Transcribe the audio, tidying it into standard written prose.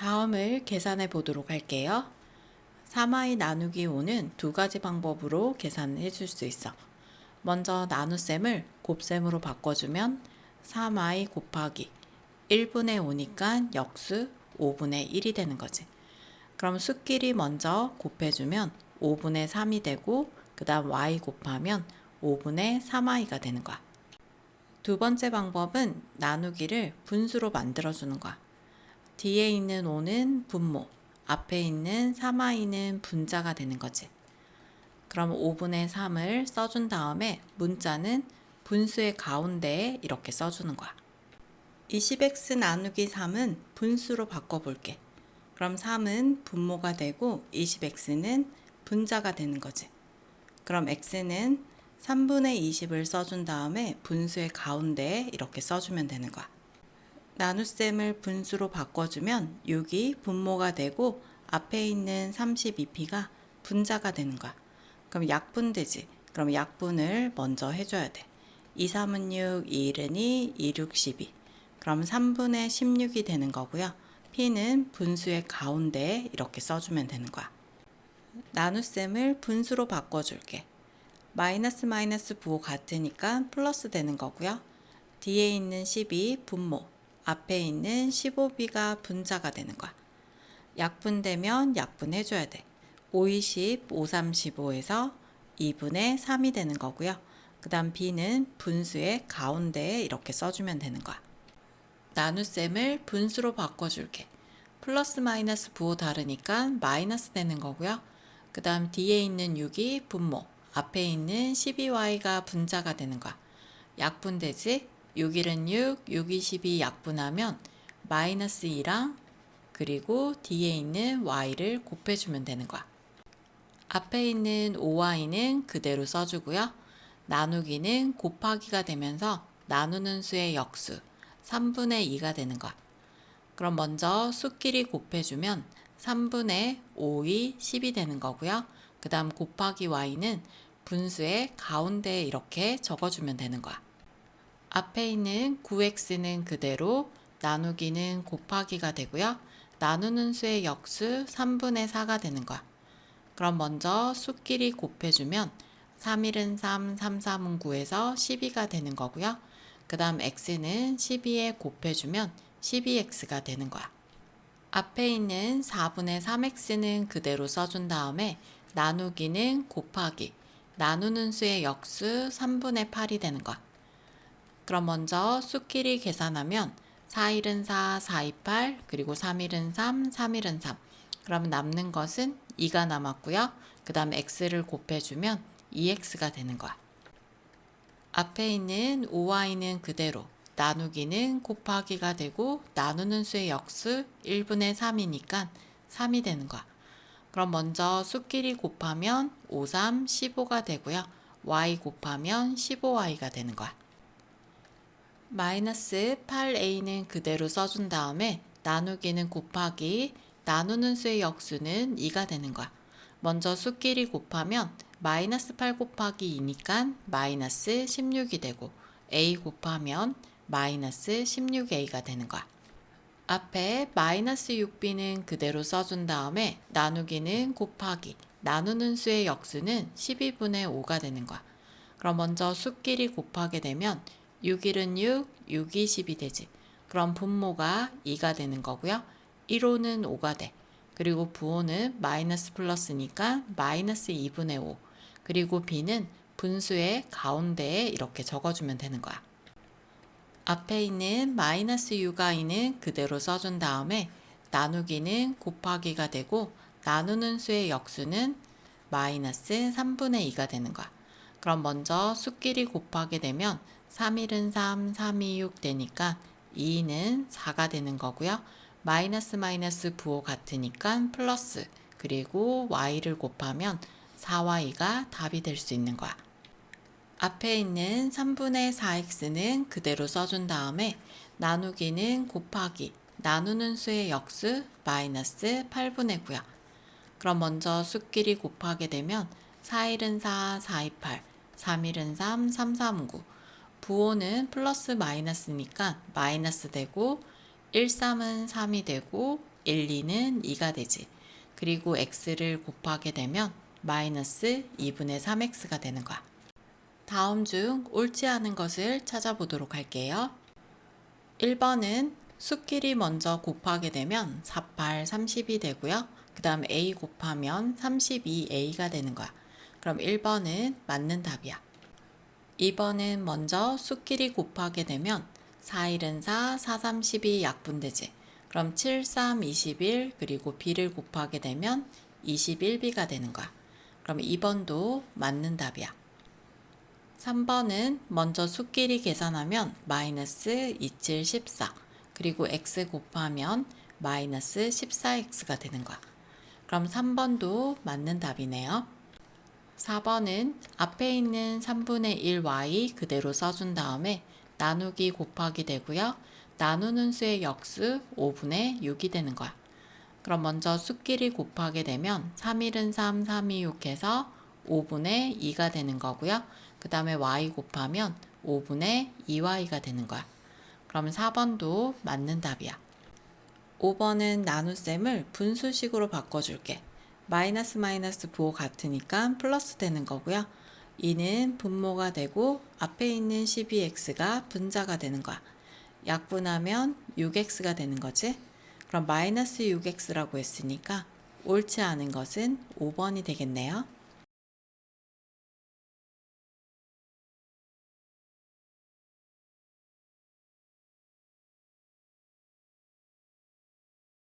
다음을 계산해 보도록 할게요. 3i 나누기 5는 두 가지 방법으로 계산해 줄 수 있어. 먼저 나눗셈을 곱셈으로 바꿔주면 3i 곱하기 1분의 5니까 역수 5분의 1이 되는 거지. 그럼 수끼리 먼저 곱해주면 5분의 3이 되고 그 다음 y 곱하면 5분의 3i가 되는 거야. 두 번째 방법은 나누기를 분수로 만들어주는 거야. 뒤에 있는 5는 분모, 앞에 있는 3i는 분자가 되는 거지. 그럼 5분의 3을 써준 다음에 문자는 분수의 가운데에 이렇게 써주는 거야. 20x 나누기 3은 분수로 바꿔볼게. 그럼 3은 분모가 되고 20x는 분자가 되는 거지. 그럼 x는 3분의 20을 써준 다음에 분수의 가운데에 이렇게 써주면 되는 거야. 나눗셈을 분수로 바꿔주면 6이 분모가 되고 앞에 있는 32p가 분자가 되는 거야. 그럼 약분되지. 그럼 약분을 먼저 해줘야 돼. 2, 3은 6, 2, 1은 2, 2, 6, 12. 그럼 3분의 16이 되는 거고요. p는 분수의 가운데에 이렇게 써주면 되는 거야. 나눗셈을 분수로 바꿔줄게. 마이너스 마이너스 부호 같으니까 플러스 되는 거고요. 뒤에 있는 12 분모, 앞에 있는 15b가 분자가 되는 거야. 약분되면 약분해줘야 돼. 5, 20, 5, 3, 15에서 2분의 3이 되는 거고요. 그 다음 b는 분수의 가운데에 이렇게 써주면 되는 거야. 나눗셈을 분수로 바꿔줄게. 플러스 마이너스 부호 다르니까 마이너스 되는 거고요. 그 다음 뒤에 있는 6이 분모, 앞에 있는 12y가 분자가 되는 거야. 약분되지? 6, 1은 6, 6, 2, 12 약분하면 마이너스 2랑 그리고 뒤에 있는 y를 곱해주면 되는 거야. 앞에 있는 5y는 그대로 써주고요. 나누기는 곱하기가 되면서 나누는 수의 역수 3분의 2가 되는 거야. 그럼 먼저 수끼리 곱해주면 3분의 5이 10이 되는 거고요. 그 다음 곱하기 y는 분수의 가운데에 이렇게 적어주면 되는 거야. 앞에 있는 9x는 그대로 나누기는 곱하기가 되고요. 나누는 수의 역수 3분의 4가 되는 거야. 그럼 먼저 수끼리 곱해주면 3, 1은 3, 3, 3은 9에서 12가 되는 거고요. 그 다음 x는 12에 곱해주면 12x가 되는 거야. 앞에 있는 4분의 3x는 그대로 써준 다음에 나누기는 곱하기, 나누는 수의 역수 3분의 8이 되는 거야. 그럼 먼저 수끼리 계산하면 4, 1은 4, 4, 2, 8, 그리고 3, 1은 3, 3, 1은 3. 그럼 남는 것은 2가 남았고요. 그 다음 x를 곱해주면 2x가 되는 거야. 앞에 있는 5y는 그대로 나누기는 곱하기가 되고 나누는 수의 역수 1분의 3이니까 3이 되는 거야. 그럼 먼저 수끼리 곱하면 5, 3, 15가 되고요. y 곱하면 15y가 되는 거야. 마이너스 8a는 그대로 써준 다음에 나누기는 곱하기, 나누는 수의 역수는 2가 되는 거야. 먼저 수끼리 곱하면 마이너스 8 곱하기 2니까 마이너스 16이 되고 a 곱하면 마이너스 16a가 되는 거야. 앞에 마이너스 6b는 그대로 써준 다음에 나누기는 곱하기, 나누는 수의 역수는 12분의 5가 되는 거야. 그럼 먼저 수끼리 곱하게 되면 6, 1은 6, 6, 2, 10이 되지. 그럼 분모가 2가 되는 거고요. 1호는 5가 돼. 그리고 부호는 마이너스 플러스니까 마이너스 2분의 5. 그리고 b는 분수의 가운데에 이렇게 적어주면 되는 거야. 앞에 있는 마이너스 6i는 그대로 써준 다음에 나누기는 곱하기가 되고 나누는 수의 역수는 마이너스 3분의 2가 되는 거야. 그럼 먼저 수끼리 곱하게 되면 3, 1은 3, 3, 2, 6 되니까 2는 4가 되는 거고요. 마이너스 마이너스 부호 같으니까 플러스 그리고 y를 곱하면 4y가 답이 될 수 있는 거야. 앞에 있는 3분의 4x는 그대로 써준 다음에 나누기는 곱하기, 나누는 수의 역수 마이너스 8분의 9야. 그럼 먼저 수끼리 곱하게 되면 4, 1은 4, 4, 2, 8, 3, 1은 3, 3, 3, 9. 부호는 플러스 마이너스니까 마이너스 되고 1, 3은 3이 되고 1, 2는 2가 되지. 그리고 x를 곱하게 되면 마이너스 2분의 3x가 되는 거야. 다음 중 옳지 않은 것을 찾아보도록 할게요. 1번은 수끼리 먼저 곱하게 되면 48, 30이 되고요. 그 다음 a 곱하면 32a가 되는 거야. 그럼 1번은 맞는 답이야. 2번은 먼저 수끼리 곱하게 되면 4, 1은 4, 4, 3, 12 약분되지. 그럼 7, 3, 21 그리고 b를 곱하게 되면 21b가 되는 거야. 그럼 2번도 맞는 답이야. 3번은 먼저 수끼리 계산하면 마이너스 27, 14 그리고 x 곱하면 마이너스 14x가 되는 거야. 그럼 3번도 맞는 답이네요. 4번은 앞에 있는 3분의 1y 그대로 써준 다음에 나누기 곱하기 되고요. 나누는 수의 역수 5분의 6이 되는 거야. 그럼 먼저 수끼리 곱하게 되면 3, 1은 3, 3, 2, 6 해서 5분의 2가 되는 거고요. 그 다음에 y 곱하면 5분의 2y가 되는 거야. 그럼 4번도 맞는 답이야. 5번은 나눗셈을 분수식으로 바꿔줄게. 마이너스 마이너스 부호 같으니까 플러스 되는 거고요. 2는 분모가 되고 앞에 있는 12x가 분자가 되는 거야. 약분하면 6x가 되는 거지. 그럼 마이너스 6x라고 했으니까 옳지 않은 것은 5번이 되겠네요.